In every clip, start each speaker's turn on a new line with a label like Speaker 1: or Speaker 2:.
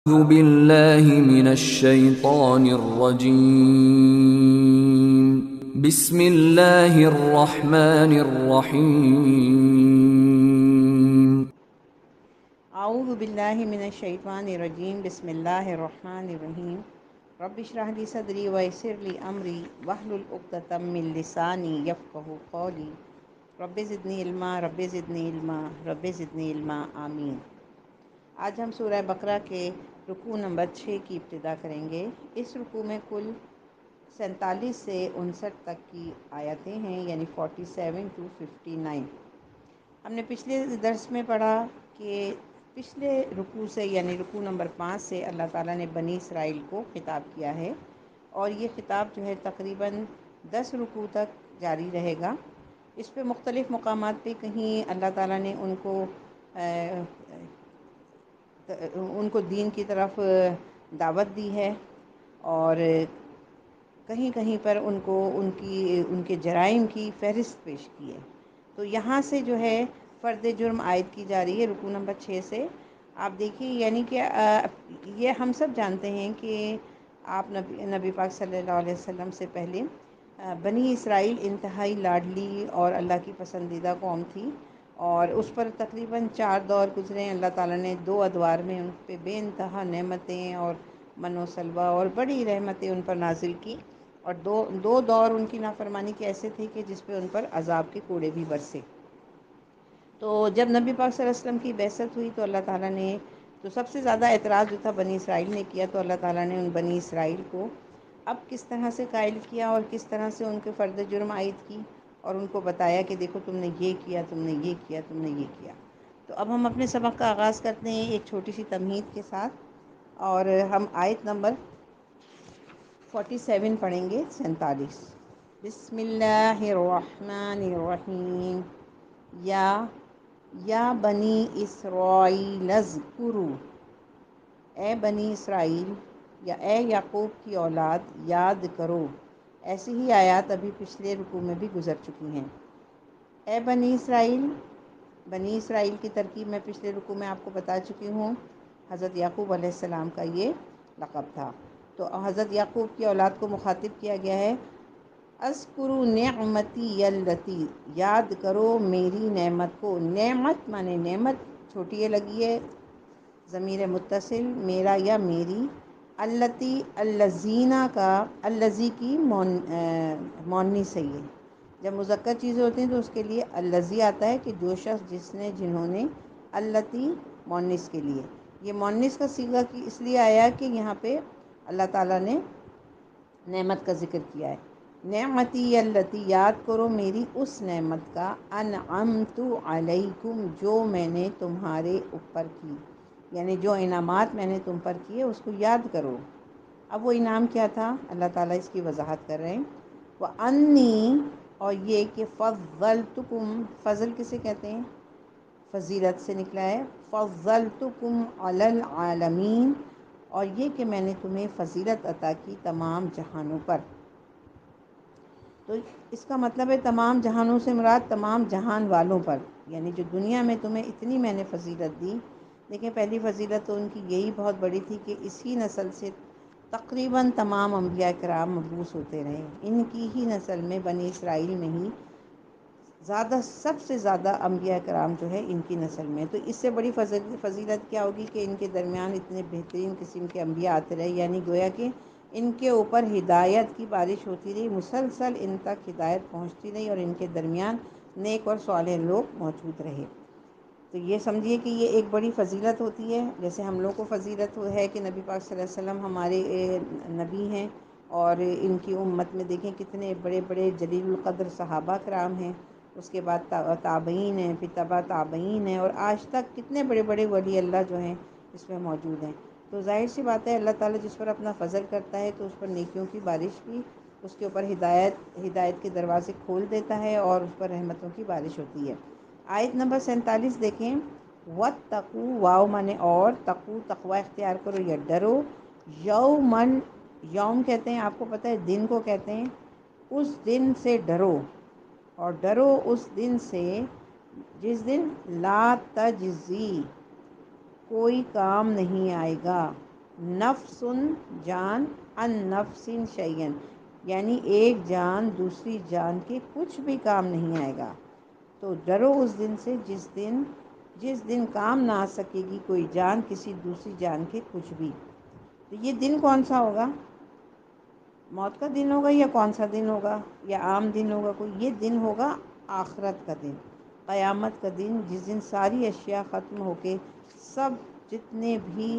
Speaker 1: أعوذ بالله من الشيطان الرجيم. بسم الله الرحمن الرحيم.
Speaker 2: اعوذ باللہ من الشیطان الرجیم بسم اللہ الرحمن الرحیم رب اشرح لی صدری ویسر لی امری واحلل عقدۃ من لسانی یفقہوا قولی رب زدنی علما رب زدنی علما رب زدنی علما آمین۔ آج ہم سورہ بقرہ کے رکوع نمبر 6 کی ابتدا کریں گے۔ اس رکوع میں کل 47 سے 59 تک کی آیتیں ہیں، یعنی 47 to 59۔ ہم نے پچھلے درس میں پڑھا کہ پچھلے رکوع سے یعنی رکوع نمبر 5 سے اللہ تعالیٰ نے بنی اسرائیل کو خطاب کیا ہے، اور یہ خطاب جو ہے تقریباً 10 رکوع تک جاری رہے گا۔ اس پہ مختلف مقامات پہ کہیں اللہ تعالیٰ نے ان کو دین کی طرف دعوت دی ہے، اور کہیں کہیں پر ان کے جرائم کی فہرست پیش کی ہے۔ تو یہاں سے جو ہے فرد جرم عائد کی جا رہی ہے رکوع نمبر 6 سے۔ آپ دیکھیے، یعنی کہ یہ ہم سب جانتے ہیں کہ آپ نبی پاک صلی اللہ علیہ وسلم سے پہلے بنی اسرائیل انتہائی لاڈلی اور اللہ کی پسندیدہ قوم تھی، اور اس پر تقریباً 4 دور گزرے ہیں۔ اللہ تعالیٰ نے 2 ادوار میں ان پہ بے انتہا نعمتیں اور من و سلوہ اور بڑی رحمتیں ان پر نازل کی، اور دو دور ان کی نافرمانی کے ایسے تھے کہ جس پہ ان پر عذاب کے کوڑے بھی برسے۔ تو جب نبی پاک صلی اللہ علیہ وسلم کی بعثت ہوئی تو اللہ تعالیٰ نے تو سب سے زیادہ اعتراض جو تھا بنی اسرائیل نے کیا، تو اللہ تعالیٰ نے ان بنی اسرائیل کو اب کس طرح سے قائل کیا اور کس طرح سے ان کے فرد جرم عائد کی، اور ان کو بتایا کہ دیکھو تم نے یہ کیا، تم نے یہ کیا، تم نے یہ کیا۔ تو اب ہم اپنے سبق کا آغاز کرتے ہیں ایک چھوٹی سی تمہید کے ساتھ، اور ہم آیت نمبر 47 پڑھیں گے، 47۔ بسم اللہ الرحمن الرحیم۔ یا بنی اسرائیل اذکروا، اے بنی اسرائیل یا اے یعقوب کی اولاد یاد کرو۔ ایسی ہی آیات ابھی پچھلے رکوع میں بھی گزر چکی ہیں۔ اے بنی اسرائیل، بنی اسرائیل کی ترکیب میں پچھلے رکوع میں آپ کو بتا چکی ہوں۔ حضرت یعقوب علیہ السلام کا یہ لقب تھا۔ تو حضرت یعقوب کی اولاد کو مخاطب کیا گیا ہے۔ اذکروا نعمتی التی، یاد کرو میری نعمت کو۔ نعمت مانے نعمت چھوٹی یہ لگی ہے، ضمیر متصل میرا یا میری۔ التی الذین کا الذی کی مونث ہے یہ۔ جب مذکر چیزیں ہوتی ہیں تو اس کے لیے الذی آتا ہے کہ جو شخص، جس نے، جنہوں نے۔ التی مونث کے لیے، یہ مونث کا صیغہ کی اس لیے آیا کہ یہاں پہ اللہ تعالیٰ نے نعمت کا ذکر کیا ہے۔ نعمتی التی، یاد کرو میری اس نعمت کا، انعمت علیکم، جو میں نے تمہارے اوپر کی، یعنی جو انعامات میں نے تم پر کیے اس کو یاد کرو۔ اب وہ انعام کیا تھا، اللہ تعالیٰ اس کی وضاحت کر رہے ہیں۔ وَأَنِّي، اور یہ کہ فضلتکم، فضل کسے کہتے ہیں؟ فضیلت سے نکلا ہے۔ فضلتکم علی العالمین، اور یہ کہ میں نے تمہیں فضیلت عطا کی تمام جہانوں پر۔ تو اس کا مطلب ہے تمام جہانوں سے مراد تمام جہان والوں پر، یعنی جو دنیا میں تمہیں اتنی میں نے فضیلت دی۔ دیکھیں، پہلی فضیلت تو ان کی یہی بہت بڑی تھی کہ اسی نسل سے تقریباً تمام انبیاء کرام مبعوث ہوتے رہے۔ ان کی ہی نسل میں، بنی اسرائیل میں ہی سب سے زیادہ انبیاء کرام جو ہے ان کی نسل میں۔ تو اس سے بڑی فضیلت کیا ہوگی کہ ان کے درمیان اتنے بہترین قسم کے انبیاء آتے رہے، یعنی گویا کہ ان کے اوپر ہدایت کی بارش ہوتی رہی، مسلسل ان تک ہدایت پہنچتی رہی، اور ان کے درمیان نیک اور صالح لوگ موجود رہے۔ تو یہ سمجھیے کہ یہ ایک بڑی فضیلت ہوتی ہے۔ جیسے ہم لوگ کو فضیلت ہے کہ نبی پاک صلی اللہ علیہ وسلم ہمارے نبی ہیں، اور ان کی امت میں دیکھیں کتنے بڑے بڑے جلیل القدر صحابہ کرام ہیں، اس کے بعد تابعین ہیں، پھر تبع تابعین ہیں، اور آج تک کتنے بڑے بڑے ولی اللہ جو ہیں اس میں موجود ہیں۔ تو ظاہر سی بات ہے اللہ تعالیٰ جس پر اپنا فضل کرتا ہے تو اس پر نیکیوں کی بارش بھی، اس کے اوپر ہدایت کے دروازے کھول دیتا ہے، اور اس پر رحمتوں کی بارش ہوتی ہے۔ آیت نمبر 47 دیکھیں۔ وَاتَّقُوا، واو مانے اور، تقو تقوی اختیار کرو یا ڈرو۔ یومن، یوم کہتے ہیں آپ کو پتہ ہے دن کو کہتے ہیں، اس دن سے ڈرو، اور ڈرو اس دن سے جس دن لا تجزی، کوئی کام نہیں آئے گا، نفس جان، ان نفس شیئن یعنی ایک جان دوسری جان کے کچھ بھی کام نہیں آئے گا۔ تو ڈرو اس دن سے جس دن کام نہ آ سکے گی کوئی جان کسی دوسری جان کے کچھ بھی۔ تو یہ دن کون سا ہوگا؟ موت کا دن ہوگا یا کون سا دن ہوگا یا عام دن ہوگا کوئی؟ یہ دن ہوگا آخرت کا دن، قیامت کا دن، جس دن ساری اشیاء ختم ہو کے سب جتنے بھی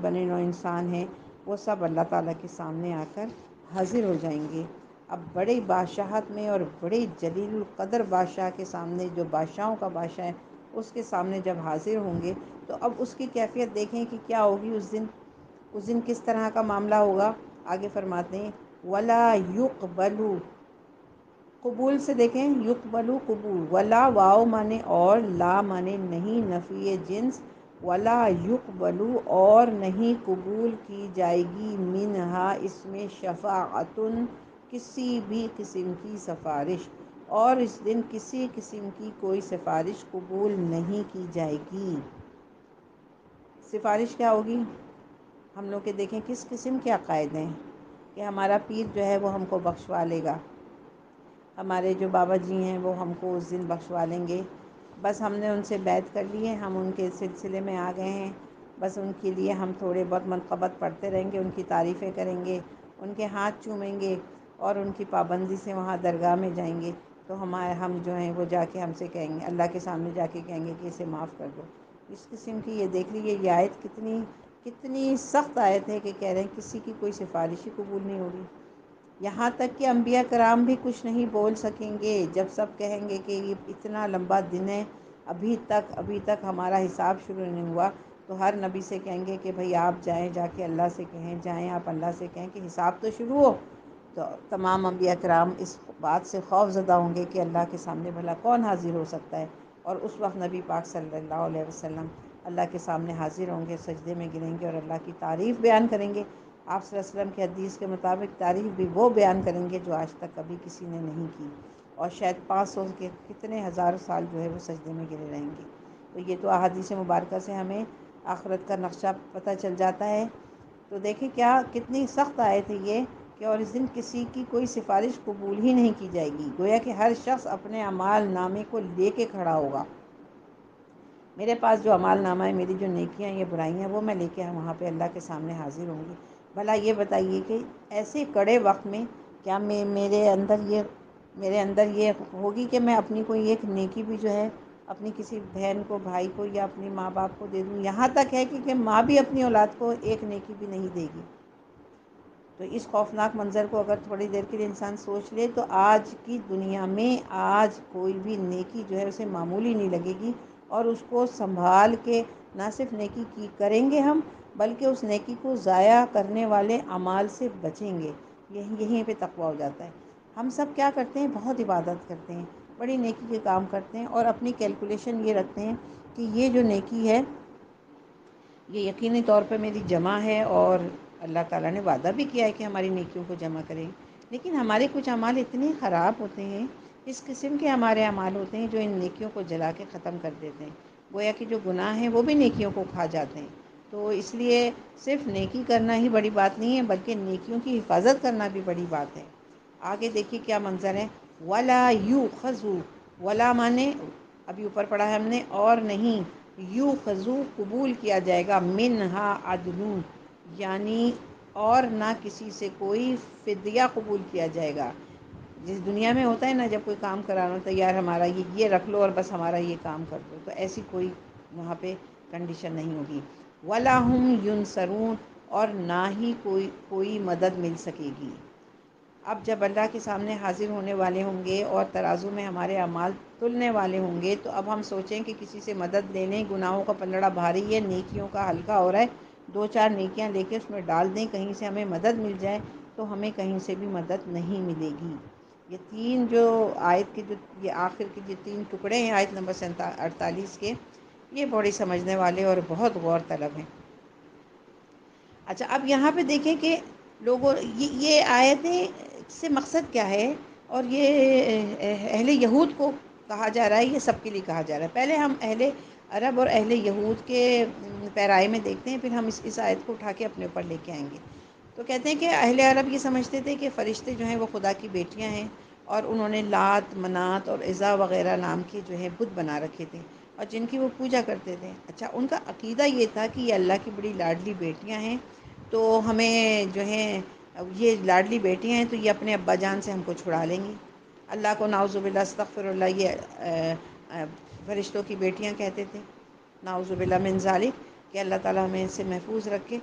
Speaker 2: بنے نوع انسان ہیں وہ سب اللہ تعالیٰ کے سامنے آ کر حاضر ہو جائیں گے۔ اب بڑے بادشاہت میں اور بڑے جلیل القدر بادشاہ کے سامنے، جو بادشاہوں کا بادشاہ ہے، اس کے سامنے جب حاضر ہوں گے تو اب اس کی کیفیت دیکھیں کہ کیا ہوگی اس دن کس طرح کا معاملہ ہوگا۔ آگے فرماتے ہیں وَلَا يُقْبَلُ، قبول سے دیکھیں، یقبلو قبول، ولا واو مانے اور، لا مانے نہیں، نفی جنس، ولا یقبلو اور نہیں قبول کی جائے گی، منہا اس میں شفاعتن کسی بھی قسم کی سفارش، اور اس دن کسی قسم کی کوئی سفارش قبول نہیں کی جائے گی۔ سفارش کیا ہوگی؟ ہم لوگ کے دیکھیں کس قسم کے عقائد ہیں کہ ہمارا پیر جو ہے وہ ہم کو بخشوا لے گا، ہمارے جو بابا جی ہیں وہ ہم کو اس دن بخشوا لیں گے، بس ہم نے ان سے بیعت کر لی ہے، ہم ان کے سلسلے میں آ گئے ہیں، بس ان کے لیے ہم تھوڑے بہت منقبت پڑھتے رہیں گے، ان کی تعریفیں کریں گے، ان کے ہاتھ چومیں گے اور ان کی پابندی سے وہاں درگاہ میں جائیں گے، تو ہم جو ہیں وہ جا کے ہم سے کہیں گے، اللہ کے سامنے جا کے کہیں گے کہ اسے معاف کر دو۔ اس قسم کی یہ دیکھ لیجیے یہ آیت کتنی سخت آیت ہے کہ کہہ رہے ہیں کسی کی کوئی سفارش ہی قبول نہیں ہوگی۔ یہاں تک کہ انبیاء کرام بھی کچھ نہیں بول سکیں گے، جب سب کہیں گے کہ یہ اتنا لمبا دن ہے، ابھی تک ہمارا حساب شروع نہیں ہوا، تو ہر نبی سے کہیں گے کہ بھئی آپ جائیں، جا کے اللہ سے کہیں، جائیں آپ اللہ سے کہیں کہ حساب تو شروع ہو۔ تو تمام انبیاء کرام اس بات سے خوف زدہ ہوں گے کہ اللہ کے سامنے بھلا کون حاضر ہو سکتا ہے، اور اس وقت نبی پاک صلی اللہ علیہ وسلم اللہ کے سامنے حاضر ہوں گے، سجدے میں گریں گے اور اللہ کی تعریف بیان کریں گے۔ آپ صلی اللہ علیہ وسلم کی حدیث کے مطابق تعریف بھی وہ بیان کریں گے جو آج تک کبھی کسی نے نہیں کی، اور شاید 500 کے کتنے ہزار سال جو ہے وہ سجدے میں گرے رہیں گے۔ تو یہ تو احادیث مبارکہ سے ہمیں آخرت کا نقشہ پتہ چل جاتا ہے۔ تو دیکھیں کتنی سخت آیت ہے یہ کہ اور اس دن کسی کی کوئی سفارش قبول ہی نہیں کی جائے گی، گویا کہ ہر شخص اپنے اعمال نامے کو لے کے کھڑا ہوگا۔ میرے پاس جو اعمال نامہ ہے، میری جو نیکیاں یا برائیاں، وہ میں لے کے وہاں پہ اللہ کے سامنے حاضر ہوں گی۔ بھلا یہ بتائیے کہ ایسے کڑے وقت میں کیا میرے اندر یہ ہوگی کہ میں اپنی کوئی ایک نیکی بھی جو ہے اپنی کسی بہن کو، بھائی کو یا اپنی ماں باپ کو دے دوں؟ یہاں تک ہے کہ ماں بھی اپنی اولاد کو ایک نیکی بھی نہیں دے گی۔ تو اس خوفناک منظر کو اگر تھوڑی دیر کے لیے انسان سوچ لے تو آج کی دنیا میں آج کوئی بھی نیکی جو ہے اسے معمولی نہیں لگے گی، اور اس کو سنبھال کے نہ صرف نیکی کی کریں گے ہم، بلکہ اس نیکی کو ضائع کرنے والے اعمال سے بچیں گے۔ یہیں پہ تقویٰ ہو جاتا ہے۔ ہم سب کیا کرتے ہیں؟ بہت عبادت کرتے ہیں، بڑی نیکی کے کام کرتے ہیں، اور اپنی کیلکولیشن یہ رکھتے ہیں کہ یہ جو نیکی ہے یہ یقینی طور پہ میری جمع ہے، اور اللہ تعالیٰ نے وعدہ بھی کیا ہے کہ ہماری نیکیوں کو جمع کریں۔ لیکن ہمارے کچھ اعمال اتنے خراب ہوتے ہیں، اس قسم کے ہمارے اعمال ہوتے ہیں جو ان نیکیوں کو جلا کے ختم کر دیتے ہیں، گویا کہ جو گناہ ہیں وہ بھی نیکیوں کو کھا جاتے ہیں۔ تو اس لیے صرف نیکی کرنا ہی بڑی بات نہیں ہے، بلکہ نیکیوں کی حفاظت کرنا بھی بڑی بات ہے۔ آگے دیکھیے کیا منظر ہے، وَلَا يُؤْخَذُ، ولا مانے ابھی اوپر پڑھا ہے ہم نے، اور نہیں، یُؤْخَذُ قبول کیا جائے گا، منہا عدل یعنی اور نہ کسی سے کوئی فدیہ قبول کیا جائے گا۔ جس دنیا میں ہوتا ہے نا، جب کوئی کام کرانا ہوتا ہے، یار ہمارا یہ رکھ لو اور بس ہمارا یہ کام کر دو، تو ایسی کوئی وہاں پہ کنڈیشن نہیں ہوگی۔ وَلَا هُمْ يُنصَرُونَ اور نہ ہی کوئی مدد مل سکے گی۔ اب جب اللہ کے سامنے حاضر ہونے والے ہوں گے اور ترازو میں ہمارے اعمال تلنے والے ہوں گے، تو اب ہم سوچیں کہ کسی سے مدد لے لیں، گناہوں کا پلڑا بھاری ہے، نیکیوں کا ہلکا ہو رہا ہے، 2-4 نیکیاں لے کے اس میں ڈال دیں، کہیں سے ہمیں مدد مل جائے، تو ہمیں کہیں سے بھی مدد نہیں ملے گی۔ یہ تین جو آیت کے یہ آخر کے جو 3 ٹکڑے ہیں آیت نمبر 48 کے، یہ بڑی سمجھنے والے اور بہت غور طلب ہیں۔ اچھا، اب یہاں پہ دیکھیں کہ لوگوں یہ آیتیں سے مقصد کیا ہے، اور یہ اہل یہود کو کہا جا رہا ہے، یہ سب کے لیے کہا جا رہا ہے۔ پہلے ہم اہل عرب اور اہل یہود کے پیرائے میں دیکھتے ہیں، پھر ہم اس آیت کو اٹھا کے اپنے اوپر لے کے آئیں گے۔ تو کہتے ہیں کہ اہل عرب یہ سمجھتے تھے کہ فرشتے جو ہیں وہ خدا کی بیٹیاں ہیں، اور انہوں نے لات، منات اور عزا وغیرہ نام کے جو ہے بت بنا رکھے تھے، اور جن کی وہ پوجا کرتے تھے۔ اچھا، ان کا عقیدہ یہ تھا کہ یہ اللہ کی بڑی لاڈلی بیٹیاں ہیں، تو ہمیں جو ہے یہ لاڈلی بیٹیاں ہیں تو یہ اپنے ابا جان سے ہم کو چھڑا لیں گی۔ اللہ کو نعوذ باللہ استغفر اللہ یہ فرشتوں کی بیٹیاں کہتے تھے، نعوذ باللہ من ذالک، کہ اللہ تعالیٰ ہمیں ان سے محفوظ رکھے۔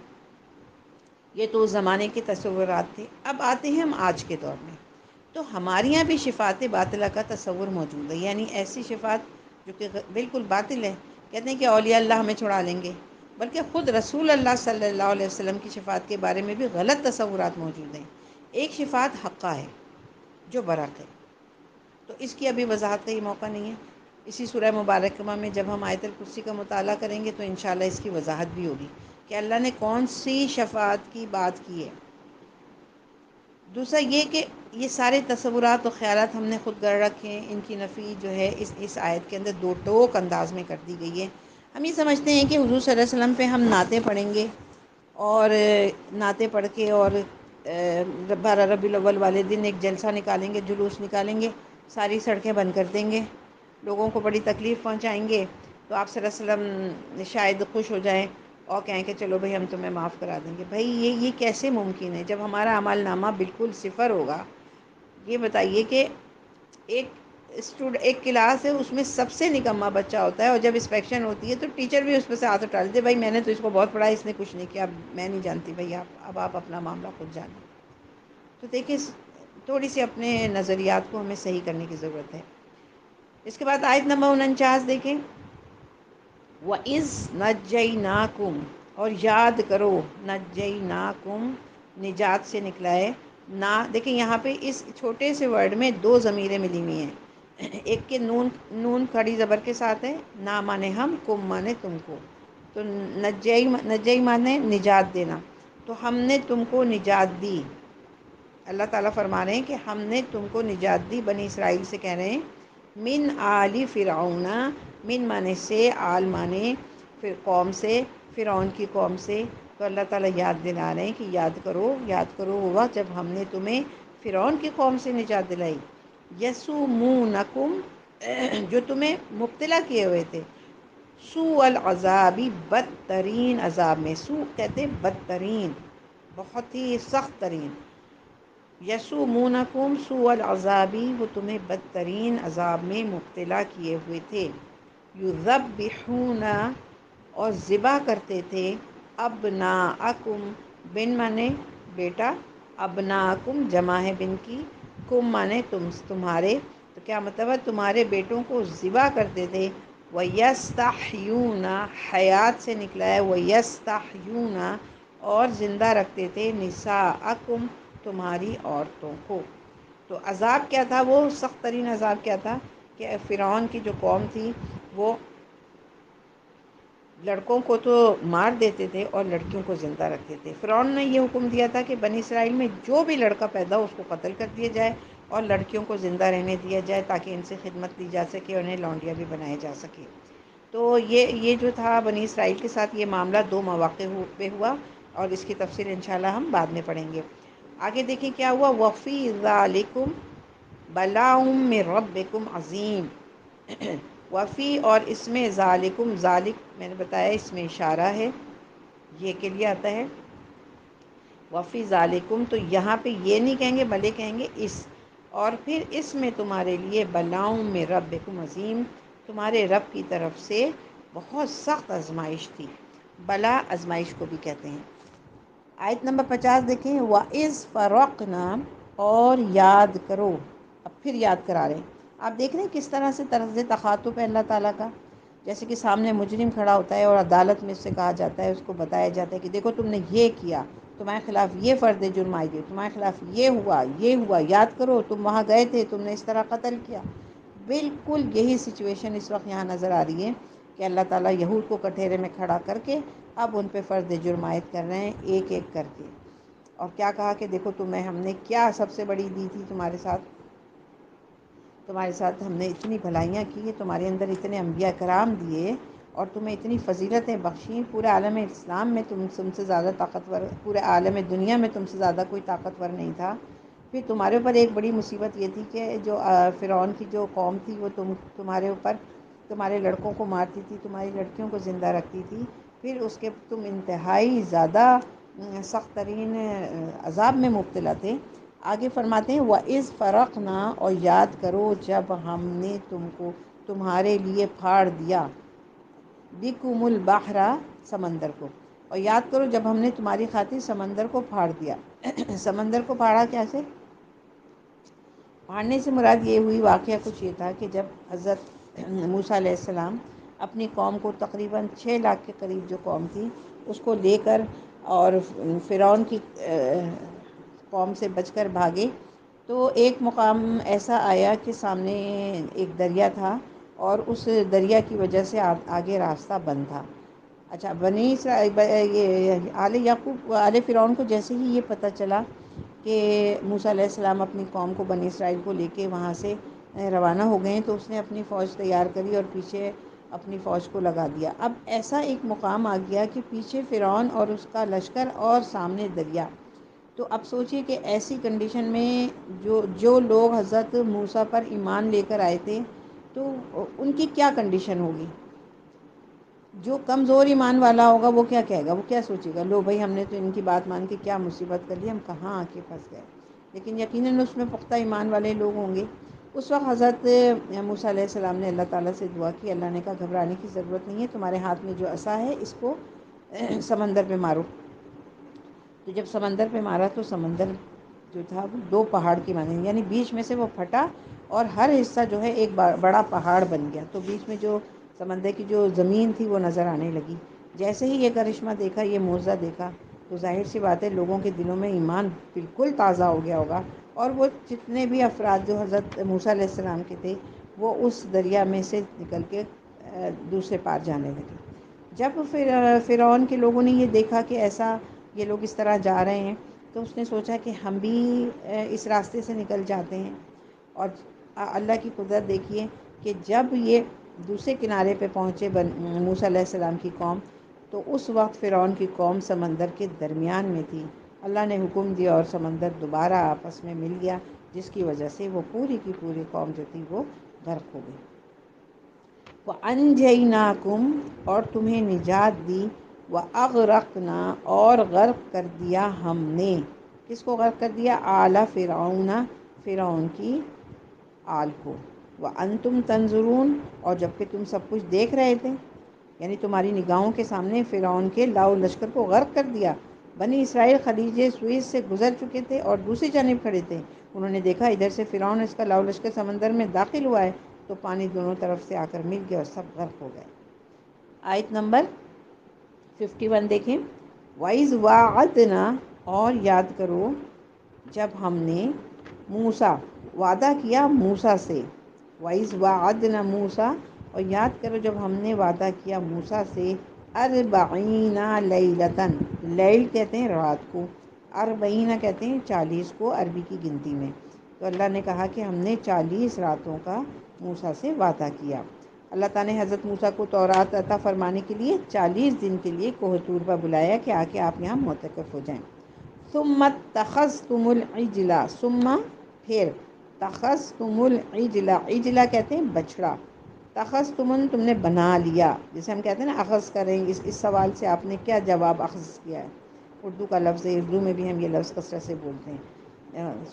Speaker 2: یہ تو اس زمانے کے تصورات تھے۔ اب آتے ہیں ہم آج کے دور میں، تو ہمارے یہاں بھی شفاعت باطلہ کا تصور موجود ہے، یعنی ایسی شفاعت جو کہ بالکل باطل ہے۔ کہتے ہیں کہ اولیاء اللہ ہمیں چھڑا لیں گے، بلکہ خود رسول اللہ صلی اللہ علیہ وسلم کی شفاعت کے بارے میں بھی غلط تصورات موجود ہیں۔ ایک شفاعت حقہ ہے جو برحق ہے، تو اس کی ابھی وضاحت کا ہی موقع نہیں ہے۔ اسی سورہ مبارکہ میں جب ہم آیت الکرسی کا مطالعہ کریں گے تو انشاءاللہ اس کی وضاحت بھی ہوگی کہ اللہ نے کون سی شفاعت کی بات کی ہے۔ دوسرا یہ کہ یہ سارے تصورات و خیالات ہم نے خود گڑھ رکھے ہیں، ان کی نفی جو ہے اس آیت کے اندر دو ٹوک انداز میں کر دی گئی ہے۔ ہم یہ سمجھتے ہیں کہ حضور صلی اللہ علیہ وسلم پہ ہم نعتیں پڑھیں گے، اور نعتیں پڑھ کے اور 12 ربیع الاول والے دن ایک جلسہ نکالیں گے، جلوس نکالیں گے، ساری سڑکیں بند کر دیں گے، لوگوں کو بڑی تکلیف پہنچائیں گے، تو آپ صلی اللہ علیہ وسلم شاید خوش ہو جائیں اور کہیں کہ چلو بھائی ہم تمہیں معاف کرا دیں گے۔ بھائی یہ کیسے ممکن ہے جب ہمارا عمل نامہ بالکل صفر ہوگا؟ یہ بتائیے کہ ایک کلاس ہے، اس میں سب سے نکما بچہ ہوتا ہے، اور جب انسپیکشن ہوتی ہے تو ٹیچر بھی اس پہ سے ہاتھ اٹھا لیتے، بھائی میں نے تو اس کو بہت پڑھا، اس نے کچھ نہیں کیا، میں نہیں جانتی، بھائی اب آپ اپنا معاملہ خود جانیں۔ تو دیکھیں تھوڑی سی اپنے نظریات کو ہمیں صحیح کرنے کی ضرورت ہے۔ اس کے بعد آیت نمبر 49 دیکھیں، وَإِذْ نَجَّيْنَاكُمْ، اور یاد کرو، نَجَّيْنَاكُمْ نجات سے نکلا ہے نا۔ دیکھیں یہاں پہ اس چھوٹے سے ورڈ میں دو ضمیریں ملی ہوئی ہیں، ایک کے نون کھڑی زبر کے ساتھ ہے، نا مانے ہم، کم مانے تم کو، تو نجئی مانے نجات دینا، تو ہم نے تم کو نجات دی۔ اللہ تعالیٰ فرما رہے ہیں کہ ہم نے تم کو نجات دی، بنی اسرائیل سے کہہ رہے ہیں، من آل فرعون، من مانے سے، آل مانے پھر قوم سے، فرعون کی قوم سے۔ تو اللہ تعالیٰ یاد دلا رہے ہیں کہ یاد کرو ہوا جب ہم نے تمہیں فرعون کی قوم سے نجات دلائی، یسومونکم، جو تمہیں مبتلا کیے ہوئے تھے، سوء العذابی، بدترین عذاب میں، سوء کہتے ہیں بدترین، بہت ہی سخت ترین، یسومونکم سوء العذابی، وہ تمہیں بدترین عذاب میں مبتلا کیے ہوئے تھے، یذبحون، اور ذبح کرتے تھے، ابناءکم، بن مانے بیٹا، ابناءکم جمع ہے بن کی، کم مانے تمہارے، تو کیا مطلب ہے، تمہارے بیٹوں کو ذبح کرتے تھے، وَيَسْتَحْيُونَ، حیات سے نکلا ہے، وَيَسْتَحْيُونَ، اور زندہ رکھتے تھے، نساءکم، تمہاری عورتوں کو۔ تو عذاب کیا تھا، وہ سخت ترین عذاب کیا تھا کہ فرعون کی جو قوم تھی وہ لڑکوں کو تو مار دیتے تھے اور لڑکیوں کو زندہ رکھتے تھے۔ فرعون نے یہ حکم دیا تھا کہ بنی اسرائیل میں جو بھی لڑکا پیدا ہو اس کو قتل کر دیا جائے اور لڑکیوں کو زندہ رہنے دیا جائے تاکہ ان سے خدمت لی جا سکے اور انہیں لونڈیاں بھی بنایا جا سکے۔ تو یہ جو تھا بنی اسرائیل کے ساتھ یہ معاملہ دو مواقع پہ ہوا، اور اس کی تفصیل انشاءاللہ ہم بعد میں پڑھیں گے۔ آگے دیکھیں کیا ہوا، وَفِي ذَلِكُمْ بَلَاءٌ مِّن رَبِّكُمْ عَظِيمٌ، وفی، اور اس میں ذالکم، ذالک میں نے بتایا اس میں اشارہ ہے، یہ کے لیے آتا ہے، وفی ذالکم، تو یہاں پہ یہ نہیں کہیں گے بلے کہیں گے اس، اور پھر اس میں تمہارے لیے بلاء من ربکم عظیم، تمہارے رب کی طرف سے بہت سخت آزمائش تھی، بلا آزمائش کو بھی کہتے ہیں۔ آیت نمبر 50 دیکھیں، وَإِذْ فَرَقْنَا، اور یاد کرو، اب پھر یاد کرا رہے ہیں۔ آپ دیکھ رہے ہیں کس طرح سے طرز تخاطب ہے اللہ تعالیٰ کا، جیسے کہ سامنے مجرم کھڑا ہوتا ہے اور عدالت میں اس سے کہا جاتا ہے، اس کو بتایا جاتا ہے کہ دیکھو تم نے یہ کیا، تمہارے خلاف یہ فرد جرم عائد ہوئی، تمہارے خلاف یہ ہوا، یاد کرو تم وہاں گئے تھے، تم نے اس طرح قتل کیا۔ بالکل یہی سچویشن اس وقت یہاں نظر آ رہی ہے کہ اللہ تعالیٰ یہود کو کٹہرے میں کھڑا کر کے اب ان پہ فرد جرم عائد کر رہے ہیں ایک ایک کر کے، اور کیا کہا کہ دیکھو تمہیں ہم نے کیا سب سے بڑی دی تھی، تمہارے ساتھ ہم نے اتنی بھلائیاں کی، تمہارے اندر اتنے انبیاء کرام دیے، اور تمہیں اتنی فضیلتیں بخشیں، پورے عالم اسلام میں تم سے زیادہ طاقتور، پورے عالم دنیا میں تم سے زیادہ کوئی طاقتور نہیں تھا، پھر تمہارے اوپر ایک بڑی مصیبت یہ تھی کہ جو فرعون کی جو قوم تھی وہ تمہارے اوپر تمہارے لڑکوں کو مارتی تھی، تمہاری لڑکیوں کو زندہ رکھتی تھی، پھر اس کے تم انتہائی زیادہ سخت ترین عذاب میں مبتلا تھے۔ آگے فرماتے ہیں وَإِذْ فَرَقْنَا، اور یاد کرو جب ہم نے تمہارے لیے پھاڑ دیا، بِكُمُ الْبَحْرَ، سمندر کو، اور یاد کرو جب ہم نے تمہاری خاطر سمندر کو پھاڑ دیا۔ سمندر کو پھاڑا کیسے؟ پھاڑنے سے مراد یہ ہوئی، واقعہ کچھ یہ تھا کہ جب حضرت موسیٰ علیہ السلام اپنی قوم کو، تقریباً 6 لاکھ کے قریب جو قوم تھی اس کو لے کر اور فرعون کی قوم سے بچ کر بھاگے، تو ایک مقام ایسا آیا کہ سامنے ایک دریا تھا اور اس دریا کی وجہ سے آگے راستہ بند تھا۔ اچھا، بنی اسرائیل، آل یعقوب، آل فرعون کو جیسے ہی یہ پتہ چلا کہ موسیٰ علیہ السلام اپنی قوم کو، بنی اسرائیل کو لے کے وہاں سے روانہ ہو گئے ہیں، تو اس نے اپنی فوج تیار کری اور پیچھے اپنی فوج کو لگا دیا۔ اب ایسا ایک مقام آ گیا کہ پیچھے فرعون اور اس کا لشکر اور سامنے دریا۔ تو اب سوچئے کہ ایسی کنڈیشن میں جو لوگ حضرت موسیٰ پر ایمان لے کر آئے تھے تو ان کی کیا کنڈیشن ہوگی؟ جو کمزور ایمان والا ہوگا وہ کیا کہے گا، وہ کیا سوچے گا، لو بھائی ہم نے تو ان کی بات مان کے کیا مصیبت کر لی، ہم کہاں آ کے پھنس گئے۔ لیکن یقیناً اس میں پختہ ایمان والے لوگ ہوں گے۔ اس وقت حضرت موسیٰ علیہ السلام نے اللہ تعالیٰ سے دعا کی، اللہ نے کہا گھبرانے کی ضرورت نہیں ہے، تمہارے ہاتھ میں جو عصا ہے اس کو سمندر پہ مارو۔ تو جب سمندر پہ مارا تو سمندر جو تھا وہ 2 پہاڑ کی مانند، یعنی بیچ میں سے وہ پھٹا اور ہر حصہ جو ہے ایک بڑا پہاڑ بن گیا، تو بیچ میں جو سمندر کی جو زمین تھی وہ نظر آنے لگی۔ جیسے ہی یہ کرشمہ دیکھا، یہ معجزہ دیکھا، تو ظاہر سی بات ہے لوگوں کے دلوں میں ایمان بالکل تازہ ہو گیا ہوگا، اور وہ جتنے بھی افراد جو حضرت موسیٰ علیہ السلام کے تھے وہ اس دریا میں سے نکل کے دوسرے پار جانے لگے۔ جب پھر فرعون کے لوگوں نے یہ دیکھا کہ ایسا یہ لوگ اس طرح جا رہے ہیں، تو اس نے سوچا کہ ہم بھی اس راستے سے نکل جاتے ہیں۔ اور اللہ کی قدرت دیکھیے کہ جب یہ دوسرے کنارے پہ پہنچے موسیٰ علیہ السلام کی قوم، تو اس وقت فرعون کی قوم سمندر کے درمیان میں تھی۔ اللہ نے حکم دیا اور سمندر دوبارہ آپس میں مل گیا، جس کی وجہ سے وہ پوری کی پوری قوم جو تھی وہ غرق ہو گئی۔ وَأَنْجَيْنَاكُمْ، اور تمہیں نجات دی، وَأَغْرَقْنَا، اور غرق کر دیا ہم نے، کس کو غرق کر دیا؟ آلَ فرعون، فرعون کی آل کو، وَأَنْتُمْ تَنْظُرُونَ، اور جبکہ تم سب کچھ دیکھ رہے تھے، یعنی تمہاری نگاہوں کے سامنے فرعون کے لاؤ لشکر کو غرق کر دیا۔ بنی اسرائیل خلیج سوئز سے گزر چکے تھے اور دوسری جانب کھڑے تھے، انہوں نے دیکھا ادھر سے فرعون اس کا لاؤ لشکر سمندر میں داخل ہوا ہے، تو پانی دونوں طرف سے آ کر مل گیا اور سب غرق ہو گئے۔ آیت نمبر 51 دیکھیں، وَإِذْ وَاعَدْنَا، اور یاد کرو جب ہم نے موسیٰ، وعدہ کیا موسیٰ سے، وَإِذْ وَاعَدْنَا موسیٰ، اور یاد کرو جب ہم نے وعدہ کیا موسیٰ سے، 40 لیلۃً، لیل کہتے ہیں رات کو، 40 کہتے ہیں 40 کو عربی کی گنتی میں، تو اللہ نے کہا کہ ہم نے 40 راتوں کا موسیٰ سے وعدہ کیا۔ اللہ تعالیٰ نے حضرت موسیٰ کو تورات عطا فرمانے کے لیے 40 دن کے لیے کوہ طور پر بلایا کہ آ کے آپ یہاں معتکف ہو جائیں۔ ثم اتخذتم العجل، ثم پھر، تخذتم العجل، عجلہ کہتے ہیں بچڑا، تخذتم تم نے بنا لیا، جیسے ہم کہتے ہیں نا اخذ کریں، اس سوال سے آپ نے کیا جواب اخذ کیا ہے، اردو کا لفظ ہے، اردو میں بھی ہم یہ لفظ کثرت سے بولتے ہیں۔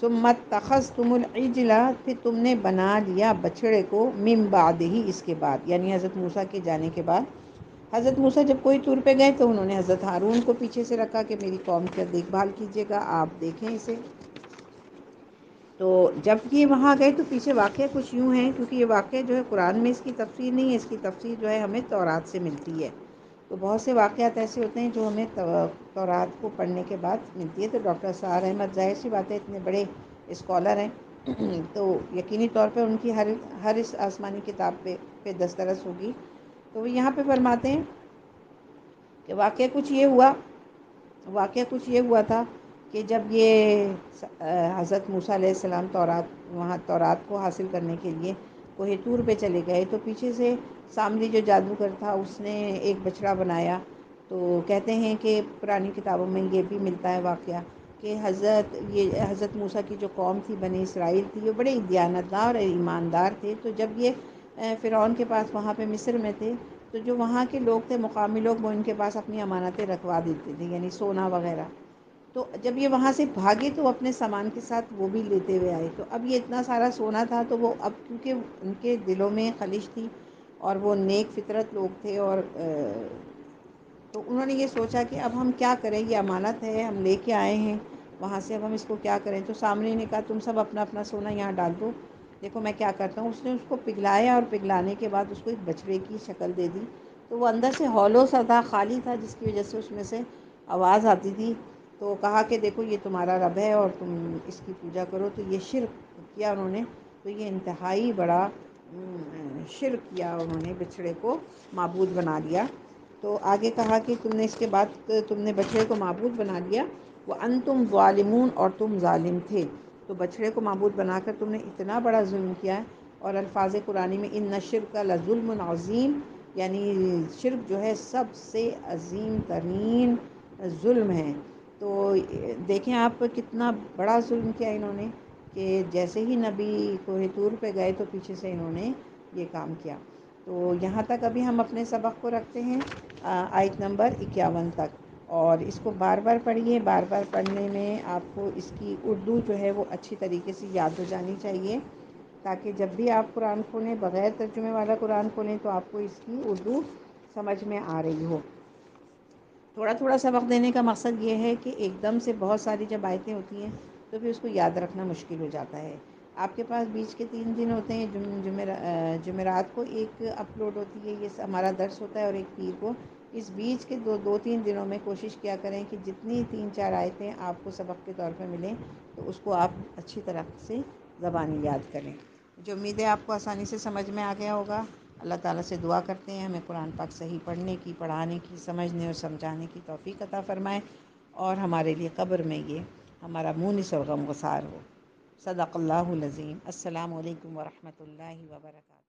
Speaker 2: ثم اتخذتم العجل، پھر تم نے بنا لیا بچڑے کو، من بعدہ، اس کے بعد، یعنی حضرت موسیٰ کے جانے کے بعد۔ حضرت موسیٰ جب کوئی طور پہ گئے تو انہوں نے حضرت ہارون کو پیچھے سے رکھا کہ میری قوم کی دیکھ بھال کیجیے گا، آپ دیکھیں اسے۔ تو جب یہ وہاں گئے تو پیچھے واقعہ کچھ یوں ہیں، کیونکہ یہ واقعہ جو ہے قرآن میں اس کی تفسیر نہیں ہے، اس کی تفسیر جو ہے ہمیں تورات سے ملتی ہے۔ تو بہت سے واقعات ایسے ہوتے ہیں جو ہمیں تورات کو پڑھنے کے بعد ملتی ہے۔ تو ڈاکٹر سعد احمد، ظاہر سی بات ہے اتنے بڑے اسکالر ہیں، تو یقینی طور پہ ان کی ہر اس آسمانی کتاب پہ دسترس ہوگی۔ تو وہ یہاں پہ فرماتے ہیں کہ واقعہ کچھ یہ ہوا تھا کہ جب یہ حضرت موسیٰ علیہ السلام وہاں تورات کو حاصل کرنے کے لیے کوہ طور پہ چلے گئے، تو پیچھے سے سامری جو جادوگر تھا اس نے ایک بچڑا بنایا، تو کہتے ہیں کہ پرانی کتابوں میں یہ بھی ملتا ہے واقعہ کہ حضرت موسیٰ کی جو قوم تھی بنی اسرائیل تھی، یہ بڑے دیانتدار اور ایماندار تھے۔ تو جب یہ فرعون کے پاس وہاں پہ مصر میں تھے، تو جو وہاں کے لوگ تھے مقامی لوگ، وہ ان کے پاس اپنی امانتیں رکھوا دیتے تھے، یعنی سونا وغیرہ۔ تو جب یہ وہاں سے بھاگے تو اپنے سامان کے ساتھ وہ بھی لیتے ہوئے آئے، تو اب یہ اتنا سارا سونا تھا، تو وہ اب کیونکہ ان کے دلوں میں خلش تھی اور وہ نیک فطرت لوگ تھے، اور تو انہوں نے یہ سوچا کہ اب ہم کیا کریں، یہ امانت ہے، ہم لے کے آئے ہیں وہاں سے، اب ہم اس کو کیا کریں۔ تو سامنے نے کہا تم سب اپنا اپنا سونا یہاں ڈال دو، دیکھو میں کیا کرتا ہوں۔ اس نے اس کو پگھلایا، اور پگھلانے کے بعد اس کو ایک بچڑے کی شکل دے دی، تو وہ اندر سے ہولو سا تھا، خالی تھا، جس کی وجہ سے اس میں سے آواز آتی تھی۔ تو کہا کہ دیکھو یہ تمہارا رب ہے اور تم اس کی پوجا کرو۔ تو یہ شرک کیا انہوں نے، تو یہ انتہائی بڑا شرک کیا انہوں نے، بچڑے کو معبود بنا لیا۔ تو آگے کہا کہ تم نے اس کے بعد تم نے بچڑے کو معبود بنا لیا، وَأَنْتُمْ ظَالِمُونَ، اور تم ظالم تھے۔ تو بچڑے کو معبود بنا کر تم نے اتنا بڑا ظلم کیا ہے۔ اور الفاظ قرآنی میں اِنَّ الشِّرْكَ لَظُلْمٌ عَظِيمٌ، یعنی شرک جو ہے سب سے عظیم ترین ظلم ہے۔ تو دیکھیں آپ کتنا بڑا ظلم کیا انہوں نے، کہ جیسے ہی نبی کوہ طور پہ گئے تو پیچھے سے انہوں نے یہ کام کیا۔ تو یہاں تک ابھی ہم اپنے سبق کو رکھتے ہیں، آیت نمبر 51 تک، اور اس کو بار بار پڑھیے۔ بار بار پڑھنے میں آپ کو اس کی اردو جو ہے وہ اچھی طریقے سے یاد ہو جانی چاہیے، تاکہ جب بھی آپ قرآن کھولیں، بغیر ترجمے والا قرآن کھولیں، تو آپ کو اس کی اردو سمجھ میں آ رہی ہو۔ تھوڑا تھوڑا سبق دینے کا مقصد یہ ہے کہ ایک دم سے بہت ساری جب آیتیں ہوتی ہیں تو پھر اس کو یاد رکھنا مشکل ہو جاتا ہے۔ آپ کے پاس بیچ کے 3 دن ہوتے ہیں، جمعرات کو ایک اپلوڈ ہوتی ہے، یہ ہمارا درس ہوتا ہے، اور ایک پیر کو۔ اس بیچ کے دو تین دنوں میں کوشش کیا کریں کہ جتنی 3-4 آیتیں آپ کو سبق کے طور پر ملیں، تو اس کو آپ اچھی طرح سے زبانی یاد کریں۔ جو امید ہے آپ کو آسانی سے سمجھ میں آ گیا ہوگا۔ اللہ تعالیٰ سے دعا کرتے ہیں ہمیں قرآن پاک صحیح پڑھنے کی، پڑھانے کی، سمجھنے اور سمجھانے کی توفیق عطا فرمائے، اور ہمارے لیے قبر میں یہ ہمارا مونس اور غم گسار ہو۔ صدق اللہ العظیم۔ السلام علیکم ورحمۃ اللہ وبرکاتہ۔